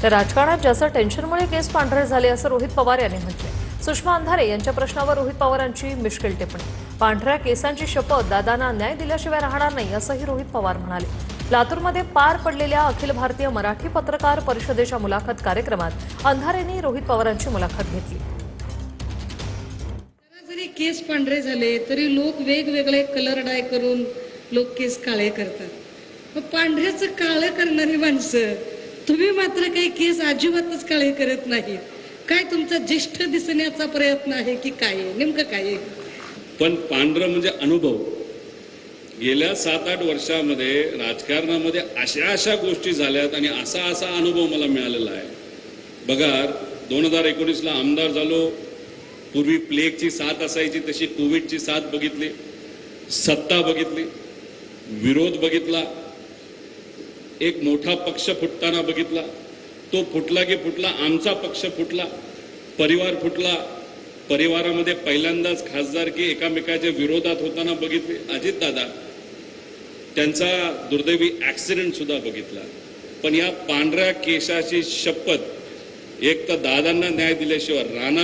तर राजकारणात जास्त टेन्शनमुळे केस पांढरे झाले असं रोहित पवार यांनी म्हटले। सुषमा अंधारे यांच्या प्रश्नावर रोहित पवारांची मिश्किल टिप्पणी। पांढऱ्या केसांची शपथ दादांना न्याय दिल्याशिवाय राहणार नाही असंही रोहित पवार म्हणाले। लातूरमध्ये पार पडलेल्या अखिल भारतीय मराठी पत्रकार परिषदेच्या मुलाखत कार्यक्रमात अंधारेंनी रोहित पवारांची मुलाखत घेतली। जरी केस पांढरे झाले तरी लोक वेगवेगळे कलर डाय करून लोक केस काळे करतात। पांढऱ्याचं काळे करणारी माणसं तुम्ही मात्र काही केस अजिबातच काळे करत नाही। काय तुमचा ज्येष्ठ दिसण्याचा प्रयत्न आहे की काय नेमकं काय आहे? पण पांढरं म्हणजे अनुभव। गेल्या 7-8 वर्षामध्ये राजकारणामध्ये अशा गोष्टी झाल्यात आणि असा अनुभव मला मिळालेला आहे। बघा 2019ला आमदार झालो, पूर्वी प्लेगची साथ असायची तशी कोविडची साथ बघितली, सत्ता बघितली, विरोध बघितला, एक मोठा पक्ष फुटताना बघितला, तो फुटला की फुटला, आमचा पक्ष फुटला, परिवार फुटला, परिवारामध्ये पहिल्यांदाच खासदारकी एकामेकाच्या विरोधात होताना बघितली। अजित दादा त्यांचा दुर्दैवी ऍक्सिडेंट सुद्धा बघितला। पण या पांढऱ्या केशाची शपथ एक तर दादांना न्याय दिल्याशिवाय राहणार